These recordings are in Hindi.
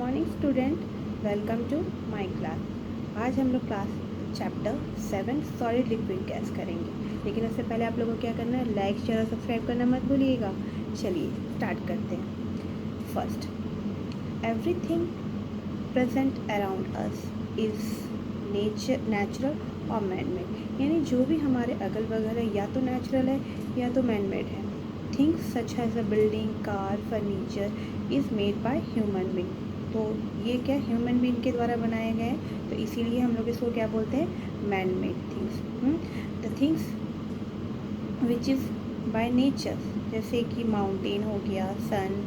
Morning student, welcome to my class. आज हम लोग class chapter 7 solid liquid gas करेंगे, लेकिन उससे पहले आप लोगों को क्या करना है, लाइक शेयर और सब्सक्राइब करना मत भूलिएगा। चलिए स्टार्ट करते हैं। First, everything present around us is natural और मैन मेड, यानी जो भी हमारे अगल बगल है या तो नेचुरल है या तो मैन मेड है। Things such as a building, car, furniture is made by human being. तो ये क्या ह्यूमन बीइंग के द्वारा बनाए गए हैं, तो इसीलिए हम लोग इसको क्या बोलते हैं, man made things. The things which is by nature, जैसे कि माउंटेन हो गया, सन,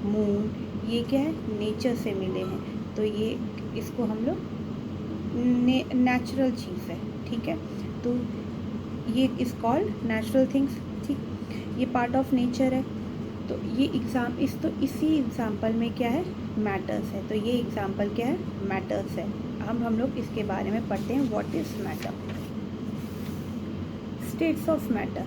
मून, ये क्या है, नेचर से मिले हैं, तो ये इसको हम लोग नेचुरल चीज़ है। ठीक है, तो ये इज़ कॉल्ड नेचुरल थिंग्स। ठीक, ये पार्ट ऑफ नेचर है। तो ये इसी एग्जाम्पल में क्या है, मैटर्स है। तो ये एग्जाम्पल क्या है, मैटर्स है। अब हम लोग इसके बारे में पढ़ते हैं, what is matter. States of matter,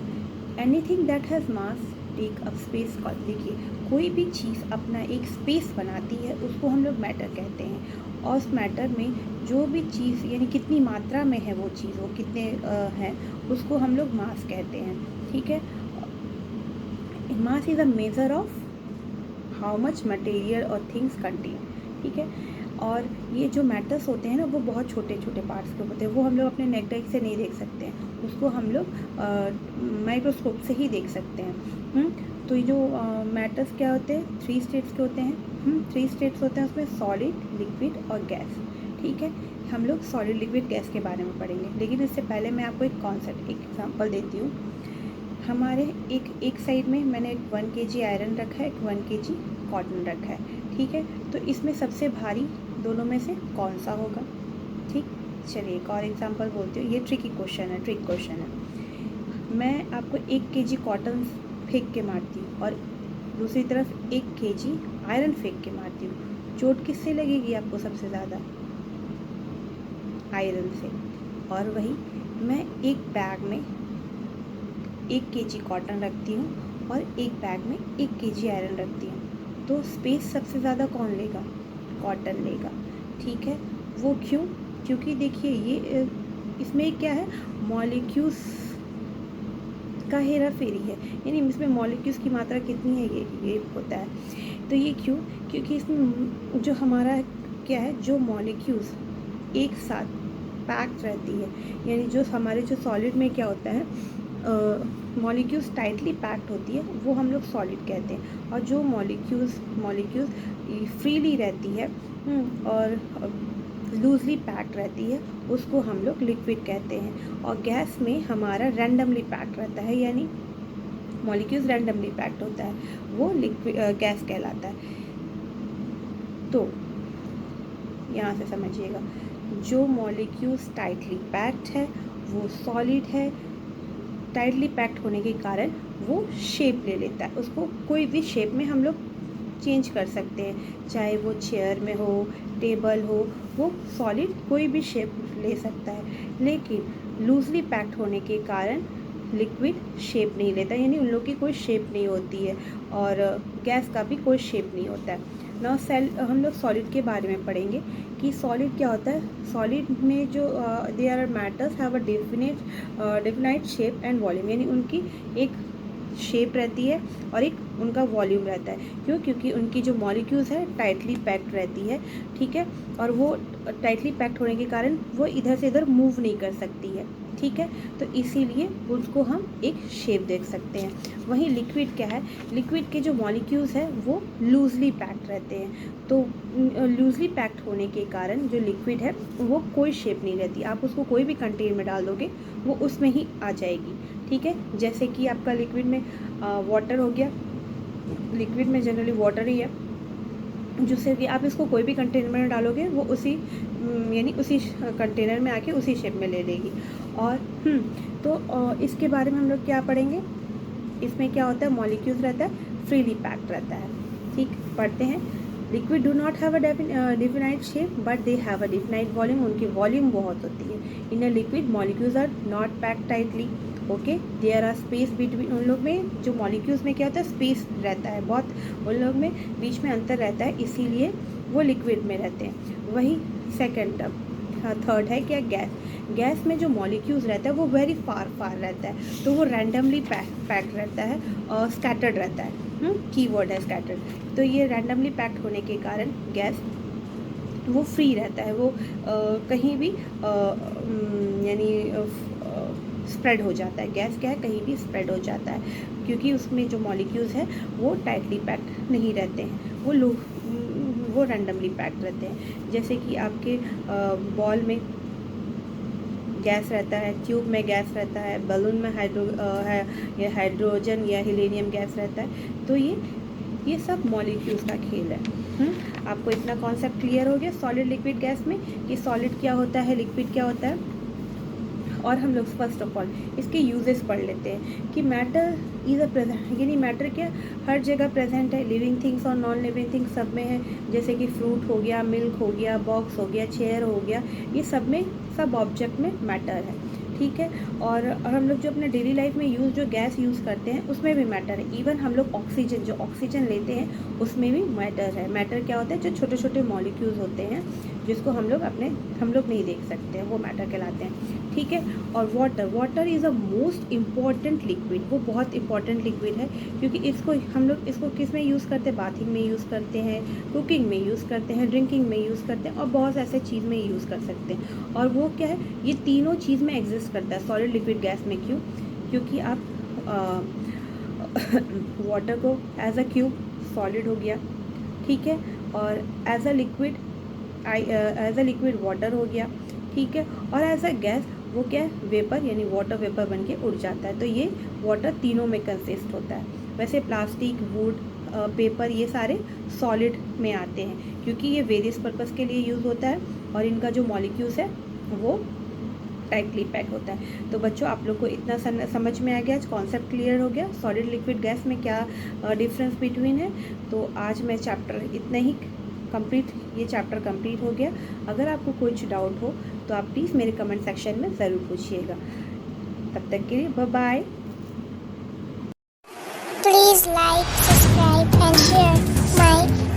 anything that has mass take up space called. देखिए, कोई भी चीज़ अपना एक स्पेस बनाती है उसको हम लोग मैटर कहते हैं, और उस मैटर में जो भी चीज़ यानी कितनी मात्रा में है वो चीज़, वो कितने हैं, उसको हम लोग मास कहते हैं। ठीक है, mass is a measure of how much material और थिंग्स कंटेन। ठीक है, और ये जो मैटर्स होते हैं ना, वो बहुत छोटे छोटे पार्ट्स के होते हैं, वो हम लोग अपने नेकड से नहीं देख सकते हैं, उसको हम लोग माइक्रोस्कोप से ही देख सकते हैं। तो ये जो मैटर्स क्या होते हैं, 3 स्टेट्स के होते हैं। 3 स्टेट्स होते हैं, उसमें सॉलिड, लिक्विड और गैस। ठीक है, हम लोग सॉलिड, लिक्विड, गैस के बारे में पढ़ेंगे, लेकिन इससे पहले मैं आपको एक कॉन्सेप्ट, एक एग्जांपल देती हूँ। हमारे एक साइड में मैंने 1 kg आयरन रखा है, 1 kg कॉटन रखा है। ठीक है, तो इसमें सबसे भारी दोनों में से कौन सा होगा। ठीक, चलिए एक और एग्जांपल बोलती हूँ, ये ट्रिक क्वेश्चन है। मैं आपको 1 kg कॉटन फेंक के मारती हूँ और दूसरी तरफ 1 kg आयरन फेंक के मारती हूँ, चोट किससे लगेगी आपको सबसे ज़्यादा, आयरन से। और वही मैं एक बैग में 1 kg कॉटन रखती हूँ और एक बैग में 1 kg आयरन रखती हूँ, तो स्पेस सबसे ज़्यादा कौन लेगा, कॉटन लेगा। ठीक है, वो क्यों, क्योंकि देखिए ये इसमें क्या है, मॉलिक्यूल्स का हेरा फेरी है, यानी इसमें मॉलिक्यूल्स की मात्रा कितनी है, ये होता है। तो ये क्यों, क्योंकि इसमें जो हमारा क्या है, जो मॉलिक्यूल्स एक साथ पैक्ड रहती है, यानी जो हमारे जो सॉलिड में क्या होता है, मॉलिक्यूल्स टाइटली पैक्ड होती है, वो हम लोग सॉलिड कहते हैं। और जो मॉलिक्यूल्स फ्रीली रहती है और लूजली पैक्ड रहती है, उसको हम लोग लिक्विड कहते हैं। और गैस में हमारा रैंडमली पैक्ड रहता है, यानी मॉलिक्यूल्स रैंडमली पैक्ड होता है, वो लिक्विड गैस कहलाता है। तो यहाँ से समझिएगा, जो मॉलिक्यूल्स टाइटली पैक्ड है वो सॉलिड है, टाइटली पैक्ड होने के कारण वो शेप ले लेता है, उसको कोई भी शेप में हम लोग चेंज कर सकते हैं, चाहे वो चेयर में हो, टेबल हो, वो सॉलिड कोई भी शेप ले सकता है। लेकिन लूजली पैक्ड होने के कारण लिक्विड शेप नहीं लेता, यानी उन लोग की कोई शेप नहीं होती है, और गैस का भी कोई शेप नहीं होता है। नाउ हम लोग सॉलिड के बारे में पढ़ेंगे कि सॉलिड क्या होता है। सॉलिड में जो there are matters have a definite shape and volume, यानी उनकी एक शेप रहती है और एक उनका वॉल्यूम रहता है। क्यों, क्योंकि उनकी जो मॉलिक्यूल्स है टाइटली पैक्ड रहती है। ठीक है, और वो टाइटली पैक्ड होने के कारण वो इधर से इधर मूव नहीं कर सकती है। ठीक है, तो इसीलिए उसको हम एक शेप देख सकते हैं। वहीं लिक्विड क्या है, लिक्विड के जो मॉलिक्यूल्स है वो लूजली पैक्ड रहते हैं, तो लूजली पैक्ड होने के कारण जो लिक्विड है वो कोई शेप नहीं रहती, आप उसको कोई भी कंटेनर में डाल दोगे वो उसमें ही आ जाएगी। ठीक है, जैसे कि आपका लिक्विड में वाटर हो गया, लिक्विड में जनरली वाटर ही है, जिससे कि आप इसको कोई भी कंटेनर में डालोगे वो उसी यानी उसी कंटेनर में आके उसी शेप में ले लेगी। और तो इसके बारे में हम लोग क्या पढ़ेंगे, इसमें क्या होता है, मॉलिक्यूल्स रहता है, फ्रीली पैक्ड रहता है। ठीक, पढ़ते हैं। Liquid do not have a definite shape but they have a definite volume, उनकी वॉल्यूम बहुत होती है। In a liquid molecules are not packed tightly, okay, there are space between, उन लोग में जो मॉलिक्यूल्स में क्या होता है, स्पेस रहता है बहुत, उन लोग में बीच में अंतर रहता है, इसीलिए वो लिक्विड में रहते हैं। वही सेकेंड टर्म। थर्ड है क्या, गैस। गैस में जो मॉलिक्यूल्स रहता है वो वेरी फार फार रहता है, तो वो रैंडमली पैक्ड रहता है और स्कैटर्ड रहता है। कीवर्ड है स्कैटर्ड। तो ये रैंडमली पैक्ड होने के कारण गैस वो फ्री रहता है, वो कहीं भी यानी स्प्रेड हो जाता है। गैस क्या है, कहीं भी स्प्रेड हो जाता है, क्योंकि उसमें जो मॉलिक्यूल्स हैं वो टाइटली पैक्ड नहीं रहते हैं, वो रैंडमली पैक्ड रहते हैं। जैसे कि आपके बॉल में गैस रहता है, ट्यूब में गैस रहता है, बलून में हाइड्रोजन या हीलियम गैस रहता है। तो ये सब मॉलिक्यूल्स का खेल है। आपको इतना कॉन्सेप्ट क्लियर हो गया सॉलिड लिक्विड गैस में कि सॉलिड क्या होता है, लिक्विड क्या होता है। और हम लोग फर्स्ट ऑफ ऑल इसके यूजेस पढ़ लेते हैं कि मैटर इज़ अ प्रेजेंट, यानी मैटर क्या हर जगह प्रेजेंट है, लिविंग थिंग्स और नॉन लिविंग थिंग्स सब में है। जैसे कि फ्रूट हो गया, मिल्क हो गया, बॉक्स हो गया, चेयर हो गया, ये सब में, सब ऑब्जेक्ट में मैटर है, ठीक है। और हम लोग जो अपने डेली लाइफ में जो गैस यूज़ करते हैं उसमें भी मैटर है। इवन हम लोग जो ऑक्सीजन लेते हैं उसमें भी मैटर है। मैटर क्या होता है, जो छोटे छोटे मॉलिक्यूल्स होते हैं जिसको हम लोग नहीं देख सकते हैं, वो मैटर कहलाते हैं, ठीक है। और water is a most important liquid, वो बहुत इंपॉर्टेंट लिक्विड है, क्योंकि हम लोग इसको किस में यूज़ करते हैं, बाथिंग में यूज़ करते हैं, कुकिंग में यूज़ करते हैं, ड्रिंकिंग में यूज़ करते हैं, और बहुत ऐसे चीज़ में यूज़ कर सकते हैं। और वो क्या है, ये तीनों चीज़ में एग्जिस्ट करता है सॉलिड लिक्विड गैस में। क्यों? क्योंकि आप वाटर को एज अ क्यूब सॉलिड हो गया, ठीक है, और एज अ लिक्विड वाटर हो गया, ठीक है, और एज अ गैस वो क्या है, वेपर, यानी वाटर वेपर बन के उड़ जाता है। तो ये वाटर तीनों में कंसिस्ट होता है। वैसे प्लास्टिक, वुड, पेपर, ये सारे सॉलिड में आते हैं, क्योंकि ये वेरियस पर्पस के लिए यूज़ होता है और इनका जो मॉलिक्यूल्स है वो टाइटली पैक होता है। तो बच्चों, आप लोग को इतना समझ में आ गया, कॉन्सेप्ट क्लियर हो गया सॉलिड लिक्विड गैस में क्या डिफरेंस बिटवीन है। तो आज मैं चैप्टर इतना ही ये चैप्टर कंप्लीट हो गया। अगर आपको कुछ डाउट हो तो आप प्लीज़ मेरे कमेंट सेक्शन में ज़रूर पूछिएगा। तब तक के लिए bye bye. Please like, subscribe and share my